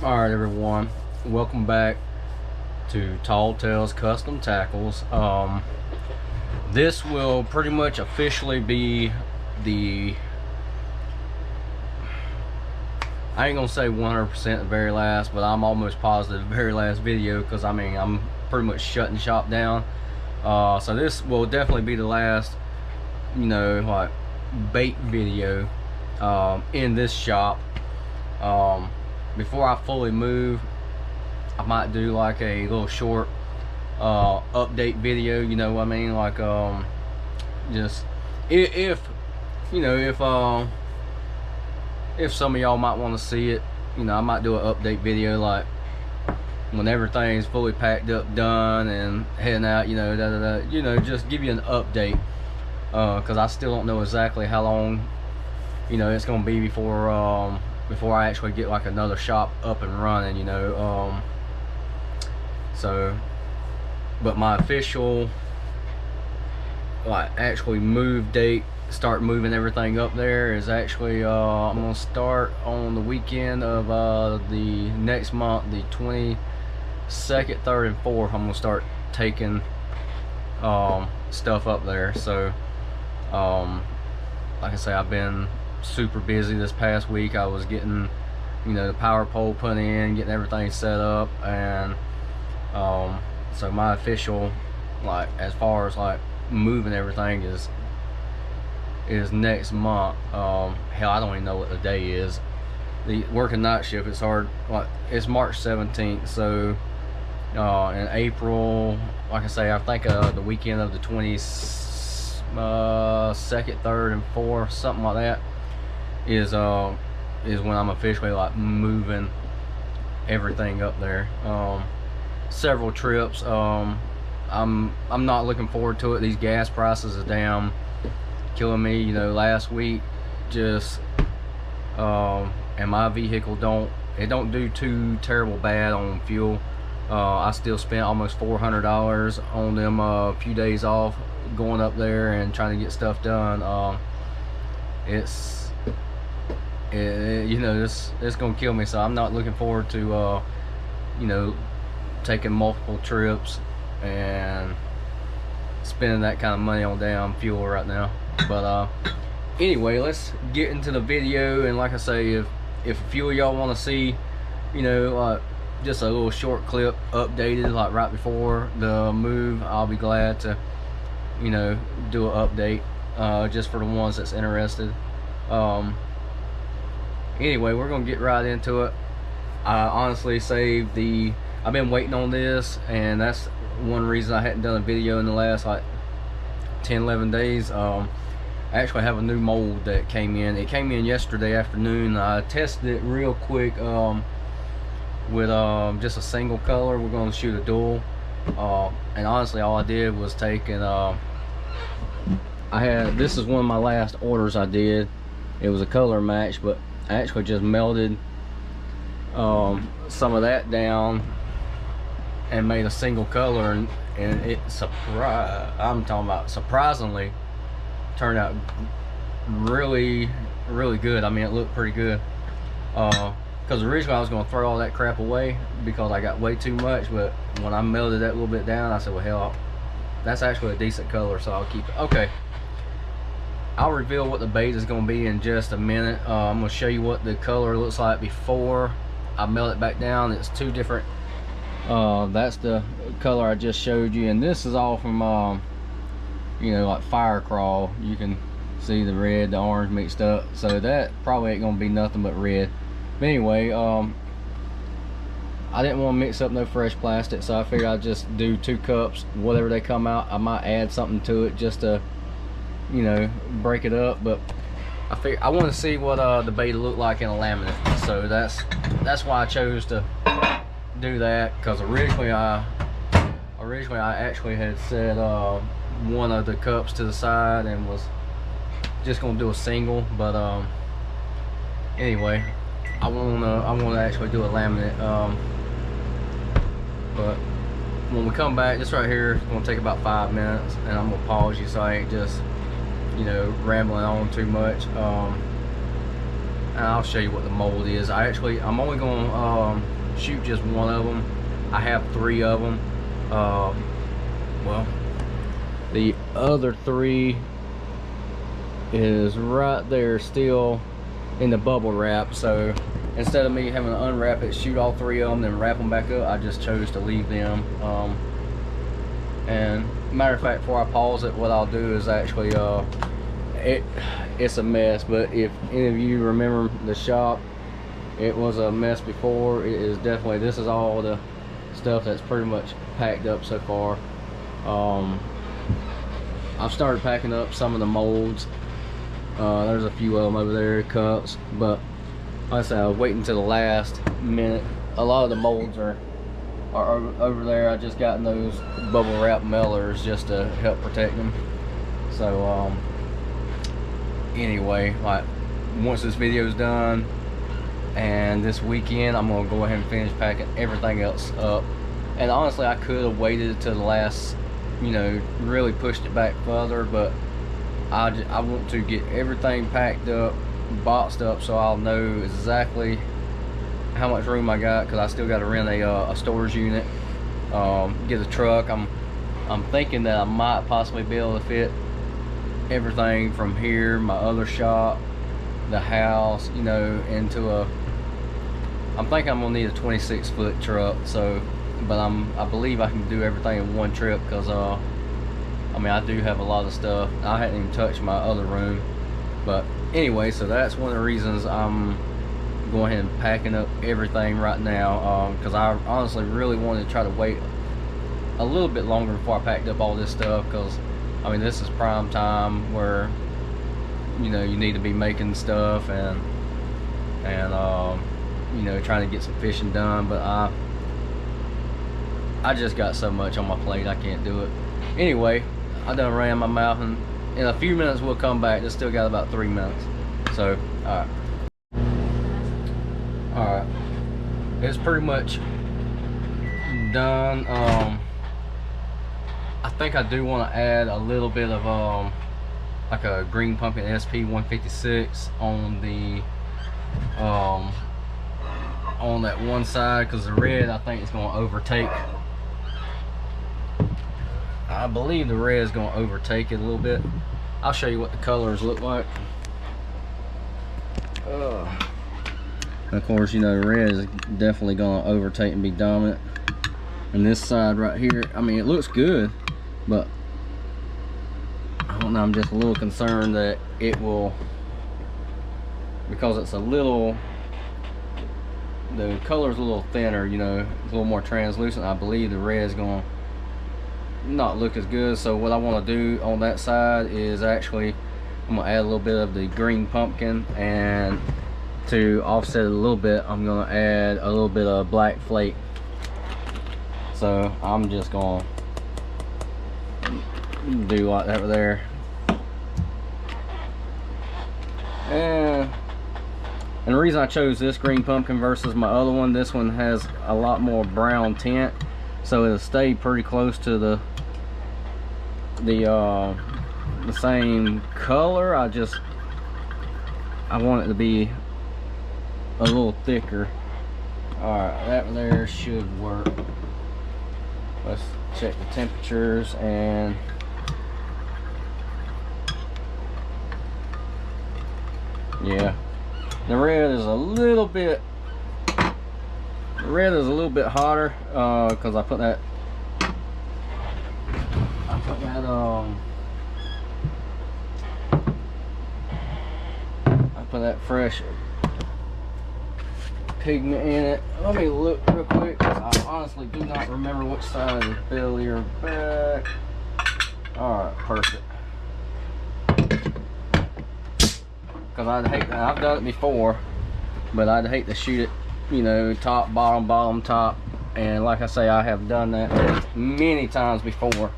Alright everyone, welcome back to Tall Tales Custom Tackles. This will pretty much officially be the, I ain't gonna say 100% the very last, but I'm almost positive the very last video, because I mean I'm pretty much shutting shop down. So this will definitely be the last, like bait video in this shop. Before I fully move, I might do like a little short update video, you know what I mean, like just if some of y'all might want to see it, I might do an update video like when everything's fully packed up, done, and heading out, just give you an update, because I still don't know exactly how long it's gonna be before I actually get like another shop up and running, so, but my official like actually move date, start moving everything up there, is actually I'm gonna start on the weekend of the next month, the 22nd, 3rd, and 4th. I'm gonna start taking stuff up there. So like I say, I've been super busy this past week. I was getting the power pole put in, getting everything set up, and so my official, like as far as like moving everything, is next month. Hell, I don't even know what the day is. The working night shift, it's hard, like it's March 17th, so in April, like I say, I think the weekend of the 22nd, 3rd, and 4th, something like that, is when I'm officially like moving everything up there. Several trips. I'm not looking forward to it. These gas prices are damn killing me. Last week, just and my vehicle don't do too terrible bad on fuel. I still spent almost $400 on them few days off going up there and trying to get stuff done. It's gonna kill me, so I'm not looking forward to taking multiple trips and spending that kind of money on damn fuel right now. But anyway, let's get into the video. And like I say, if a few of y'all want to see like just a little short clip updated like right before the move, I'll be glad to do an update just for the ones that's interested. Anyway, we're gonna get right into it. I honestly saved I've been waiting on this, and that's one reason I hadn't done a video in the last like 10-11 days. I actually have a new mold that came in. It came in yesterday afternoon. I tested it real quick with just a single color. We're going to shoot a dual, and honestly all I did was take and this is one of my last orders I did. It was a color match, but I actually just melted some of that down and made a single color, and it surprisingly turned out really good. I mean, it looked pretty good, because originally I was going to throw all that crap away because I got way too much, but when I melted that a little bit down, I said, well, hell, that's actually a decent color, so I'll keep it. Okay, I'll reveal what the bait is going to be in just a minute. I'm going to show you what the color looks like before I melt it back down. It's two different, that's the color I just showed you, and this is all from like Fire Crawl. You can see the red, the orange mixed up, so that probably ain't gonna be nothing but red. But anyway, I didn't want to mix up no fresh plastic, so I figured I'd just do 2 cups, whatever they come out. I might add something to it just to break it up, but I figure I want to see what the bait look like in a laminate, so that's why I chose to do that. Because originally I actually had set one of the cups to the side and was just gonna do a single, but anyway, I want to actually do a laminate. But when we come back, this right here is gonna take about 5 minutes, and I'm gonna pause you so I ain't just rambling on too much. and I'll show you what the mold is. I'm only gonna shoot just one of them. I have 3 of them. Well, the other 3 is right there still in the bubble wrap, so instead of me having to unwrap it, shoot all 3 of them, then wrap them back up, I just chose to leave them. And matter of fact, before I pause it, what I'll do is actually it's a mess, but if any of you remember the shop, it was a mess before. It is definitely, this is all the stuff that's pretty much packed up so far. I've started packing up some of the molds. There's a few of them over there, cups, but like I said, I was waiting until the last minute. A lot of the molds are over there. I just gotten those bubble wrap mailers just to help protect them. So anyway, like, once this video is done and this weekend, I'm gonna go ahead and finish packing everything else up. And honestly, I could have waited to the last, you know, really pushed it back further, but I want to get everything packed up, boxed up, so I'll know exactly how much room I got, because I still got to rent a storage unit, get a truck. I'm thinking that I might possibly be able to fit everything from here, my other shop, the house, you know, into a, I'm thinking I'm gonna need a 26-foot truck. So, but I believe I can do everything in one trip, because I mean, I do have a lot of stuff. I hadn't even touched my other room. But anyway, so that's one of the reasons I'm going ahead and packing up everything right now, because I honestly really wanted to try to wait a little bit longer before I packed up all this stuff, because I mean, this is prime time where, you know, you need to be making stuff and you know, trying to get some fishing done. But I just got so much on my plate, I can't do it. Anyway, I done ran my mouth, and in a few minutes we'll come back. Just still got about 3 minutes. So, alright, it's pretty much done. I think I do want to add a little bit of like a green pumpkin SP 156 on the on that one side, because the red, I think, is going to overtake. I believe the red is going to overtake it a little bit. I'll show you what the colors look like. Of course, you know, the red is definitely going to overtake and be dominant. And this side right here, I mean, it looks good, but I don't know, I'm just a little concerned that it will, because it's a little, the color's a little thinner, you know, it's a little more translucent. I believe the red is going to not look as good. So what I want to do on that side is actually, I'm going to add a little bit of the green pumpkin, and to offset it a little bit, I'm going to add a little bit of black flake. So I'm just going to do like that there. And the reason I chose this green pumpkin versus my other one, this one has a lot more brown tint, so it'll stay pretty close to the same color. I want it to be a little thicker. Alright, that there should work. Let's check the temperatures, and yeah, the red is a little bit hotter, because I put that fresh pigment in it. Let me look real quick, because I honestly do not remember which side is belly or back. Alright, perfect. Because I'd hate, I've done it before, but I'd hate to shoot it, you know, top, bottom, bottom, top. And like I say, I have done that many times before.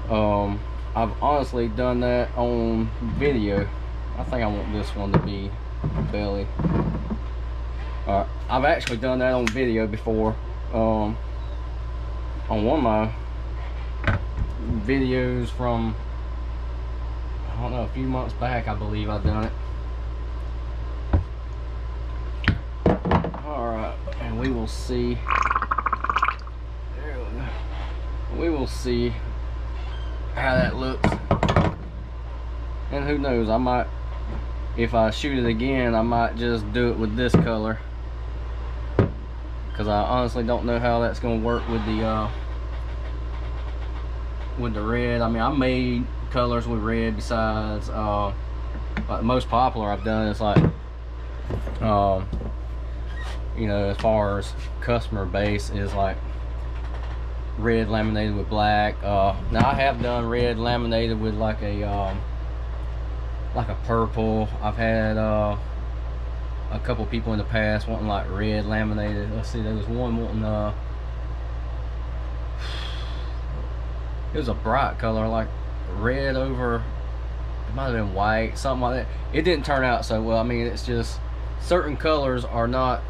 I've honestly done that on video. I think I want this one to be belly. I've actually done that on video before. On one of my videos from, I don't know, a few months back, I believe I've done it. will see. We will see how that looks. And who knows, I might, if I shoot it again, I might just do it with this color, because I honestly don't know how that's going to work with the red. I mean, I made colors with red besides like the most popular I've done is like you know, as far as customer base is like red laminated with black. Now I have done red laminated with like a purple. I've had a couple people in the past wanting like red laminated. Let's see, there was one wanting it was a bright color, like red over, it might have been white, something like that. It didn't turn out so well. I mean, it's just certain colors are not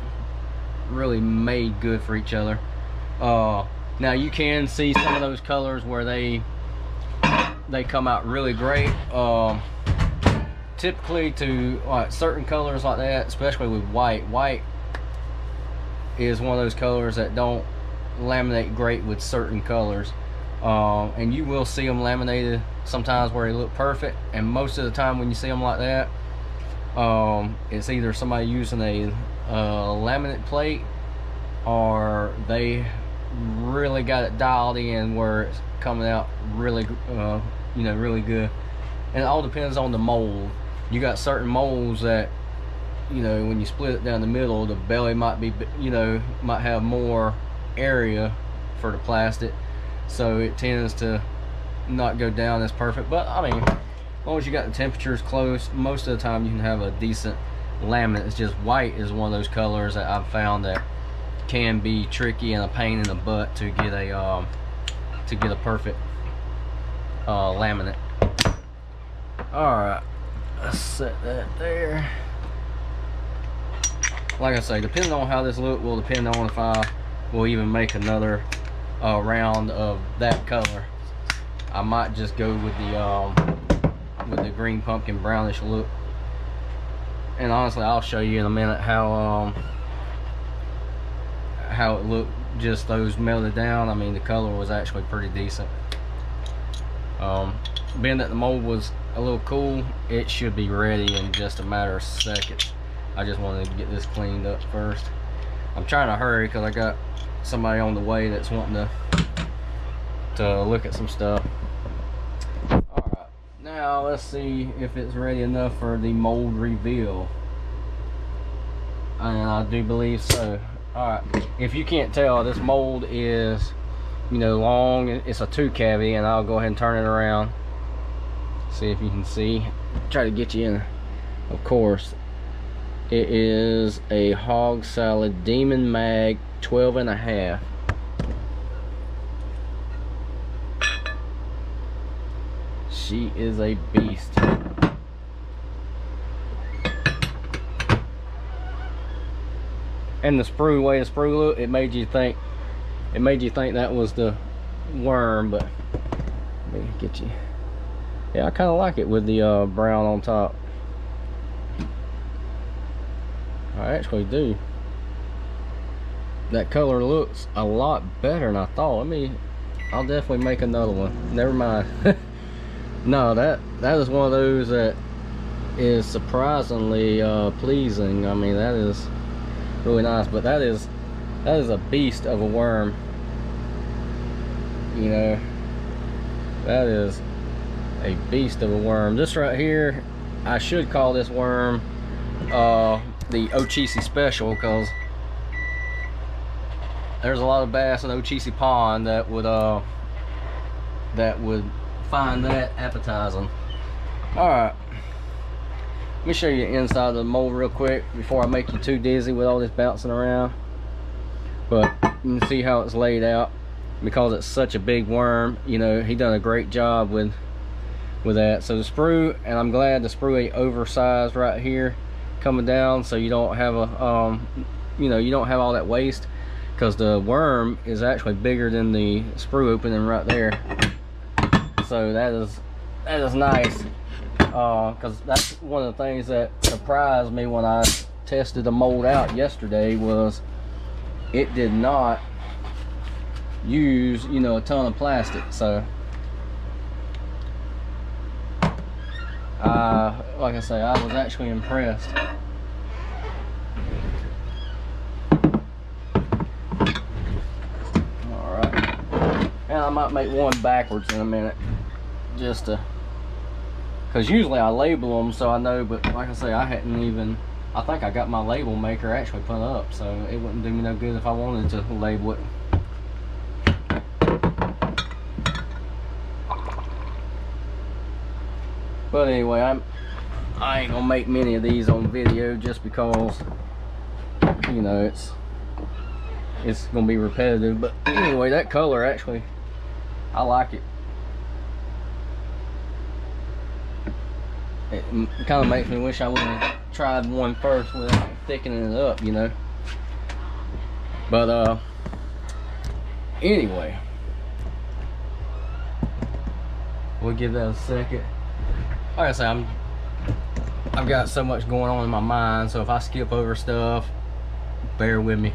really made good for each other. Now you can see some of those colors where they come out really great. Typically to like certain colors like that, especially with white is one of those colors that don't laminate great with certain colors. And you will see them laminated sometimes where they look perfect, and most of the time when you see them like that, it's either somebody using a laminate plate, or they really got it dialed in where it's coming out really you know, really good. And it all depends on the mold. You got certain molds that, you know, when you split it down the middle, the belly might be, you know, might have more area for the plastic, so it tends to not go down as perfect. But I mean, as long as you got the temperatures close, most of the time you can have a decent laminate. It's just white is one of those colors that I've found that can be tricky and a pain in the butt to get a perfect laminate. Alright, let's set that there. Like I say, depending on how this look will depend on if I will even make another round of that color. I might just go with the green pumpkin brownish look. And honestly, I'll show you in a minute how it looked, just those melted down. I mean, the color was actually pretty decent. Being that the mold was a little cool, it should be ready in just a matter of seconds. I just wanted to get this cleaned up first. I'm trying to hurry because I got somebody on the way that's wanting to look at some stuff. Alright, now let's see if it's ready enough for the mold reveal. And I do believe so. Alright, if you can't tell, this mold is, you know, long. It's a 2 cavity, and I'll go ahead and turn it around. See if you can see. Try to get you in. Of course, it is a Hog Salad Demon Mag 12.5. She is a beast. And the sprue, way the sprue looked, it made you think that was the worm. But let me get you. Yeah, I kind of like it with the brown on top. I actually do. That color looks a lot better than I thought. I'll definitely make another one. Never mind. No, that is one of those that is surprisingly pleasing. I mean, that is really nice. But that is a beast of a worm. You know, that is a beast of a worm. This right here, I should call this worm the Ochisi Special, because there's a lot of bass in Ochisi Pond that would find that appetizing. Alright, let me show you the inside of the mold real quick before I make you too dizzy with all this bouncing around. But you can see how it's laid out. Because it's such a big worm, you know, he done a great job with that. So the sprue, and I'm glad the sprue ain't oversized right here coming down, so you don't have a you know, you don't have all that waste, because the worm is actually bigger than the sprue opening right there. So that is nice, because that's one of the things that surprised me when I tested the mold out yesterday, was it did not use, you know, a ton of plastic. So like I say, I was actually impressed. Alright, and I might make one backwards in a minute, just to, because usually I label them so I know, but like I say, I hadn't even, I think I got my label maker actually put up, so it wouldn't do me no good if I wanted to label it. But anyway, I ain't gonna make many of these on video just because, you know, it's gonna be repetitive. But anyway, that color actually, I like it. It kind of makes me wish I would have tried one first without thickening it up, you know. But anyway, we'll give that a second. Like I say, I've got so much going on in my mind, so if I skip over stuff, bear with me.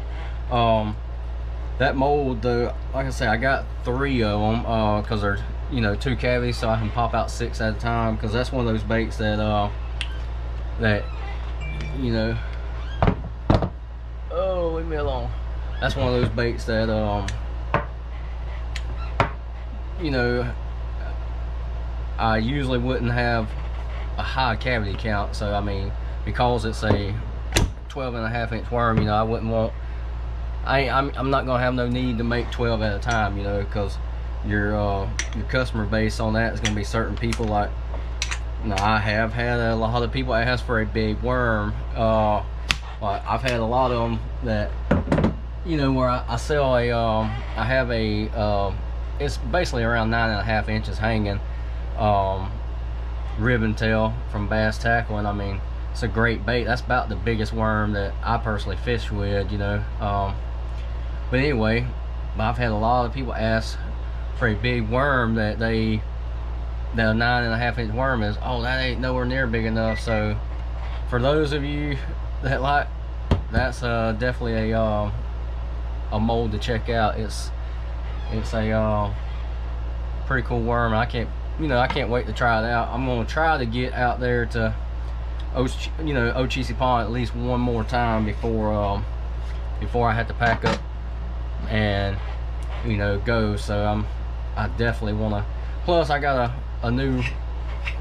That mold, though, like I say, I got 3 of them because they're, you know, 2 cavities, so I can pop out 6 at a time. Because that's one of those baits that that, you know, oh, leave me alone. That's one of those baits that you know, I usually wouldn't have a high cavity count. So I mean, because it's a 12.5-inch worm, you know, I wouldn't want, I'm not gonna have no need to make 12 at a time, you know, because your customer base on that is gonna be certain people. Like, you know, I have had a lot of people ask for a big worm. Like I've had a lot of them that, you know, where I sell a I have a it's basically around 9.5 inches hanging ribbon tail from Bass Tackle, and I mean, it's a great bait. That's about the biggest worm that I personally fish with, you know. But anyway, I've had a lot of people ask for a big worm that a 9.5-inch worm is, oh, that ain't nowhere near big enough. So for those of you that like, that's definitely a mold to check out. It's a pretty cool worm. I can't wait to try it out. I'm gonna try to get out there to Ocheesee Pond at least one more time before I have to pack up and, you know, go. So I definitely want to. Plus, I got a new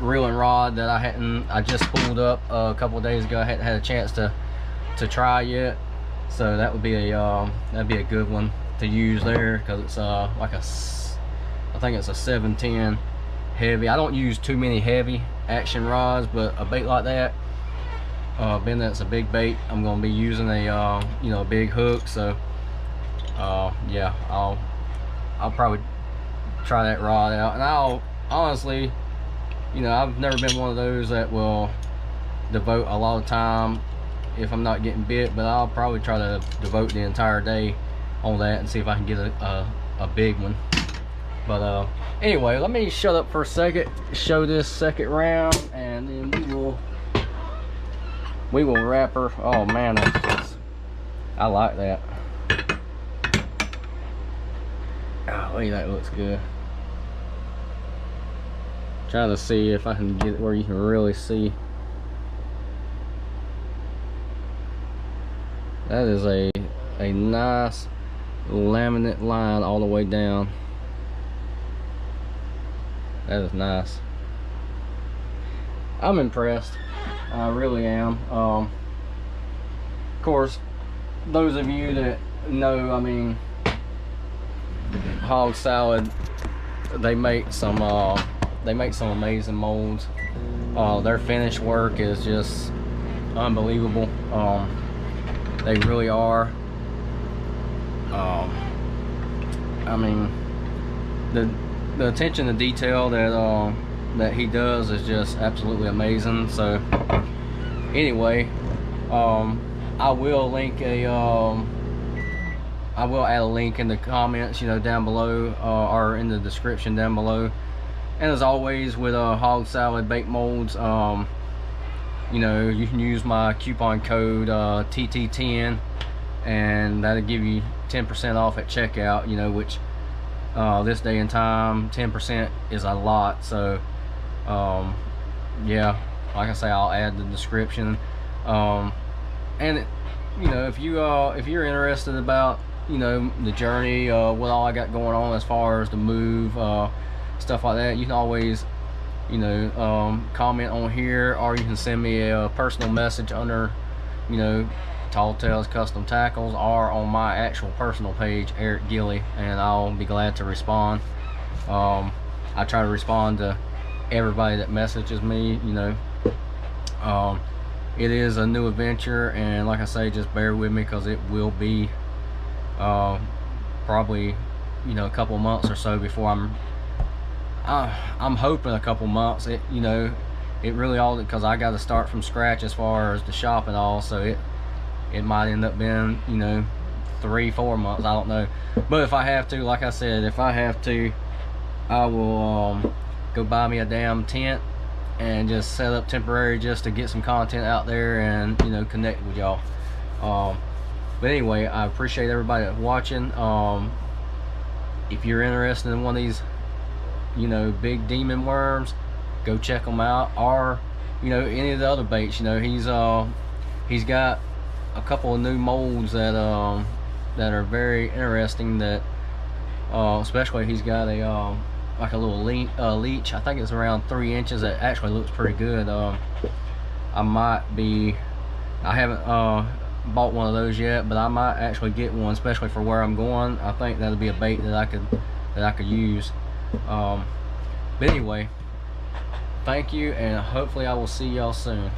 reeling rod that I just pulled up a couple of days ago. I hadn't had a chance to try yet, so that would be that'd be a good one to use there, because it's like I think it's a 710 heavy. I don't use too many heavy action rods, but a bait like that, being that it's a big bait, I'm going to be using a you know, a big hook. So yeah, I'll probably try that rod out, and I'll honestly, you know, I've never been one of those that will devote a lot of time if I'm not getting bit, but I'll probably try to devote the entire day on that and see if I can get a big one. But anyway, let me shut up for a second, show this second round, and then we will wrap her. Oh man, I like that. Oh, wait, that looks good. Trying to see if I can get it where you can really see. That is a nice laminate line all the way down. That is nice. I'm impressed. I really am. Of course, those of you that know, I mean, Hog Salad, they make some amazing molds. Their finished work is just unbelievable. They really are. I mean, the attention to detail that he does is just absolutely amazing. So anyway, I will add a link in the comments, you know, down below, or in the description down below. And as always with Hog Salad bait molds, you know, you can use my coupon code TT10 and that'll give you 10% off at checkout, you know, which this day and time 10% is a lot. So yeah, like I say, I'll add the description. And you know, if you're interested about, you know, the journey, what all I got going on as far as the move, stuff like that, you can always, you know, comment on here, or you can send me a personal message under, you know, Tall Tales Custom Tackles, or on my actual personal page, Eric Gilly, and I'll be glad to respond. I try to respond to everybody that messages me, you know. It is a new adventure, and like I say, just bear with me, because it will be probably, you know, a couple months or so before I'm hoping a couple months. It, you know, it really all, because I got to start from scratch as far as the shop and all, so it might end up being, you know, 3-4 months, I don't know. But if I have to, like I said, if I have to, I will go buy me a damn tent and just set up temporary, just to get some content out there and, you know, connect with y'all. But anyway, I appreciate everybody watching. If you're interested in one of these, you know, big demon worms, go check them out. Or, you know, any of the other baits. You know, he's got a couple of new molds that are very interesting, that especially he's got a like a little leech. I think it's around 3 inches. That actually looks pretty good. I haven't bought one of those yet, but I might actually get one, especially for where I'm going. I think that'll be a bait that I could use. But anyway, thank you, and hopefully I will see y'all soon.